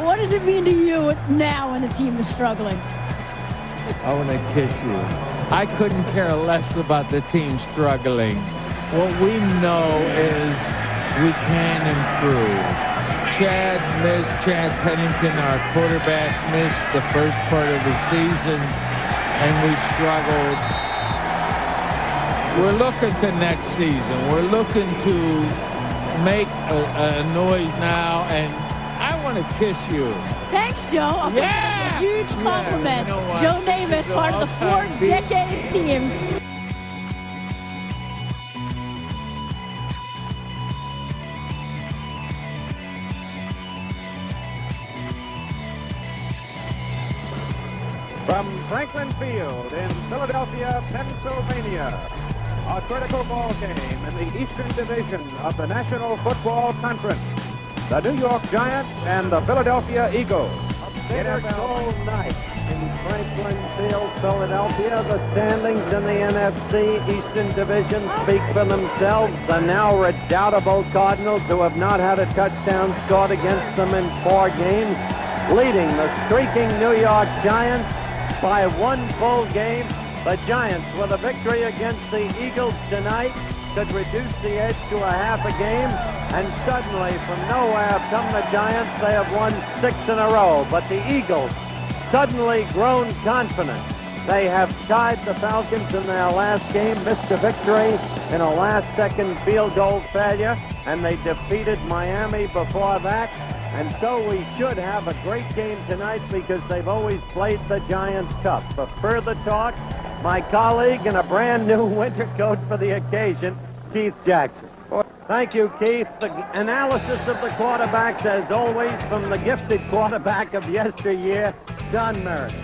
what does it mean to you now when the team is struggling? I want to kiss you. I couldn't care less about the team struggling. What we know is we can improve. Chad Pennington, our quarterback, missed the first part of the season, and we struggled. We're looking to next season. We're looking to make a noise now, and I want to kiss you. Thanks, Joe. Yeah! A huge compliment. Yeah, you know Joe Namath, part of the four-decade team. From Franklin Field in Philadelphia, Pennsylvania, a critical ball game in the Eastern Division of the National Football Conference. The New York Giants and the Philadelphia Eagles. It is all night in Franklin Field, Philadelphia. The standings in the NFC Eastern Division speak for themselves. The now redoubtable Cardinals, who have not had a touchdown scored against them in 4 games, leading the streaking New York Giants by 1 full game. The Giants, with a victory against the Eagles tonight, could reduce the edge to a half a game, and suddenly from nowhere have come the Giants. They have won 6 in a row, but the Eagles suddenly grown confident. They have tied the Falcons in their last game, missed a victory in a last-second field goal failure, and they defeated Miami before that. And so we should have a great game tonight because they've always played the Giants tough. For further talk, my colleague in a brand new winter coat for the occasion, Keith Jackson. Thank you, Keith. The analysis of the quarterbacks, as always, from the gifted quarterback of yesteryear, John Meredith.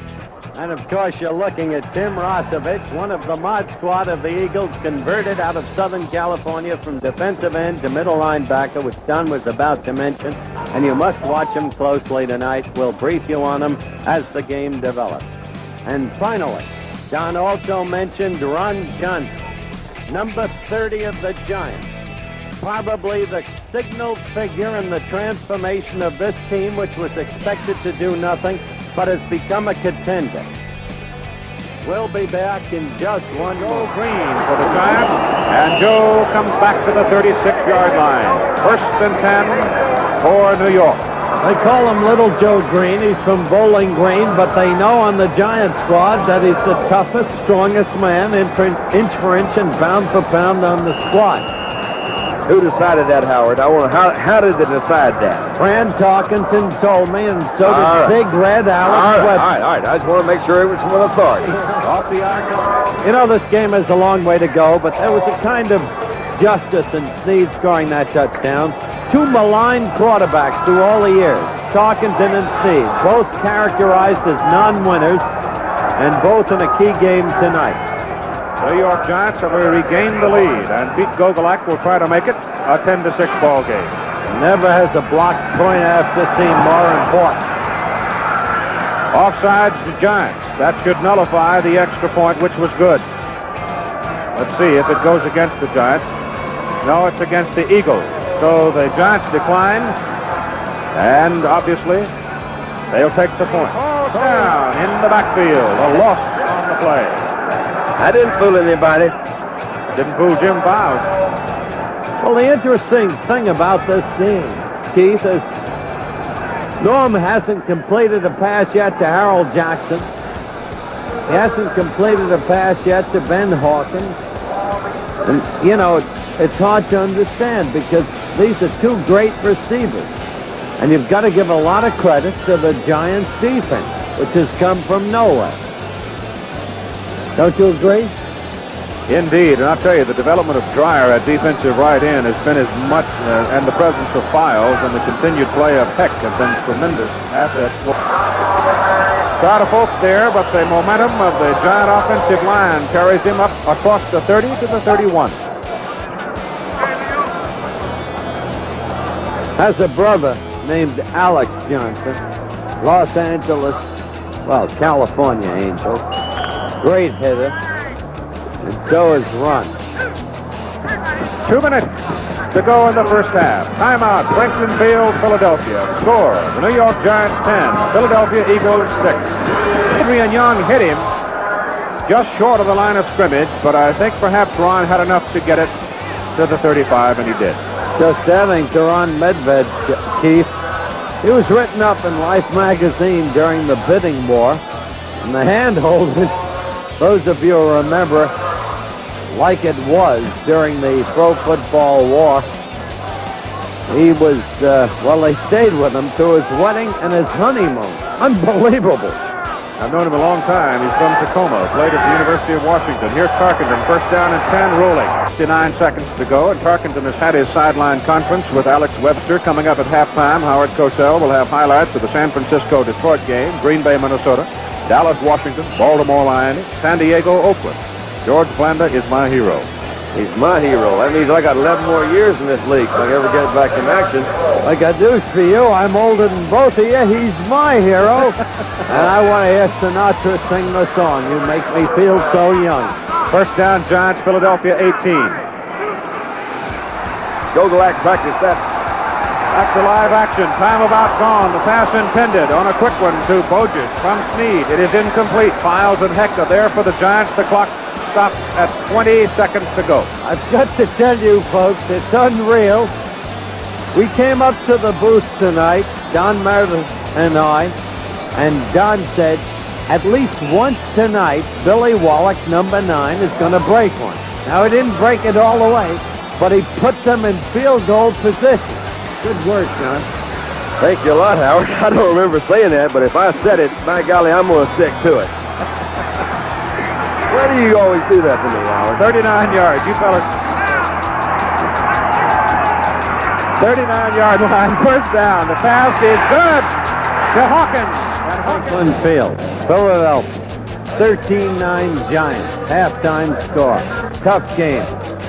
And, of course, you're looking at Tim Rosovich, one of the mod squad of the Eagles, converted out of Southern California from defensive end to middle linebacker, which Don was about to mention. And you must watch him closely tonight. We'll brief you on him as the game develops. And finally, Don also mentioned Ron Johnson, number 30 of the Giants. Probably the signal figure in the transformation of this team, which was expected to do nothing, but has become a contender. We'll be back in just one Joe Green for the Giants, and Joe comes back to the 36-yard line. 1st and 10 for New York. They call him Little Joe Green. He's from Bowling Green, but they know on the Giant squad that he's the toughest, strongest man, inch for inch and pound for pound on the squad. Who decided that, Howard? How did they decide that? Fran Tarkenton told me, and so did Big Red Alex Webster. All right. I just want to make sure it was with authority. Off the arc. You know, this game has a long way to go, but there was a kind of justice in Snead scoring that touchdown. 2 maligned quarterbacks through all the years, Tarkenton and Snead, both characterized as non-winners, and both in a key game tonight. The New York Giants have regained the lead, and Pete Gogolak will try to make it a 10-6 ball game. Never has a blocked point after seemed more important. Offsides the Giants. That should nullify the extra point, which was good. Let's see if it goes against the Giants. No, it's against the Eagles. So the Giants decline, and obviously they'll take the point. Oh, down in the backfield. A loss on the play. I didn't fool anybody. Didn't fool Jim Bowes. Well, the interesting thing about this scene, Keith, is Norm hasn't completed a pass yet to Harold Jackson. He hasn't completed a pass yet to Ben Hawkins. And, you know, it's hard to understand because these are 2 great receivers. And you've got to give a lot of credit to the Giants' defense, which has come from nowhere. Don't you agree? Indeed, and I'll tell you, the development of Dreyer at defensive right end has been as much, and the presence of Files and the continued play of Heck have been tremendous assets. Crowd of folks there, but the momentum of the Giant offensive line carries him up across the 30 to the 31. Has a brother named Alex Johnson, Los Angeles, well, California Angels. Great hitter, and so is Ron. 2 minutes to go in the first half. Timeout, Franklin Field, Philadelphia. Score, the New York Giants 10, Philadelphia Eagles 6. Adrian Young hit him just short of the line of scrimmage, but I think perhaps Ron had enough to get it to the 35, and he did. Just adding to Ron Medved, Keith, he was written up in Life magazine during the bidding war, and the handhold, those of you who remember, like it was during the pro football war, he was, they stayed with him through his wedding and his honeymoon. Unbelievable. I've known him a long time. He's from Tacoma, played at the University of Washington. Here's Tarkenton, first down and 10, rolling. 59 seconds to go, and Tarkenton has had his sideline conference with Alex Webster. Coming up at halftime, Howard Cosell will have highlights of the San Francisco-Detroit game, Green Bay, Minnesota, Dallas, Washington, Baltimore, Miami, San Diego, Oakland. George Blanda is my hero. He's my hero. That means I got 11 more years in this league if I ever get back in action. I got news for you. I'm older than both of you. He's my hero. And I want to hear Sinatra sing the song. You make me feel so young. First down, Giants, Philadelphia 18. Gogolak practice that. Back to live action. Time about gone. The pass intended on a quick one to Bogus from Snead. It is incomplete. Files and Heck are there for the Giants. The clock stops at 20 seconds to go. I've got to tell you, folks, it's unreal. We came up to the booth tonight, Don Meredith and I, and Don said, at least once tonight, Billy Wallach, number 9, is going to break one. Now, he didn't break it all the way, but he put them in field goal position. Good work, John. Thank you a lot, Howard. I don't remember saying that, but if I said it, by golly, I'm going to stick to it. Why do you always do that to me, Howard? 39 yards. You fellas. 39-yard line. First down. The pass is good to Hawkins. Franklin Field, Philadelphia, 13-9 Giants. Halftime score. Tough game.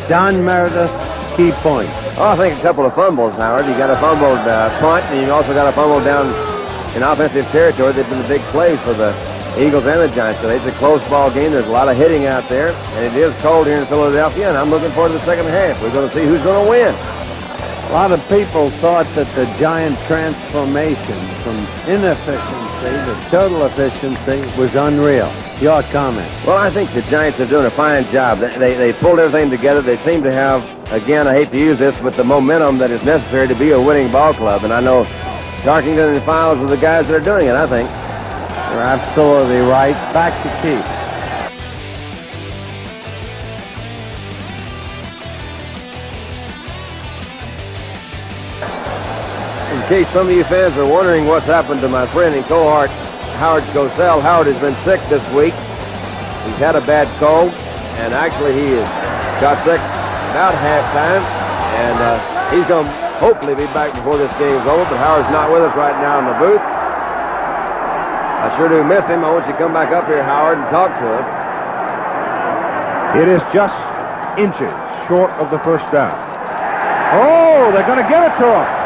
Don Meredith, key points. Oh, I think a couple of fumbles, Howard. You got a fumbled punt, and you also got a fumble down in offensive territory. They've been the big plays for the Eagles and the Giants today. It's a close ball game. There's a lot of hitting out there, and it is cold here in Philadelphia, and I'm looking forward to the second half. We're going to see who's going to win. A lot of people thought that the Giant transformation from inefficiency to total efficiency was unreal. Your comment? Well, I think the Giants are doing a fine job. They pulled everything together. They seem to have, again, I hate to use this, but the momentum that is necessary to be a winning ball club. And I know Tarkenton and Files are the guys that are doing it, I think. You're absolutely right. Back to Keith. In case some of you fans are wondering what's happened to my friend and cohort, Howard Cosell, Howard has been sick this week. He's had a bad cold, and actually he got sick about halftime, and he's going to hopefully be back before this game's over, but Howard's not with us right now in the booth. I sure do miss him. I want you to come back up here, Howard, and talk to us. It is just inches short of the first down. Oh, they're going to give it to him.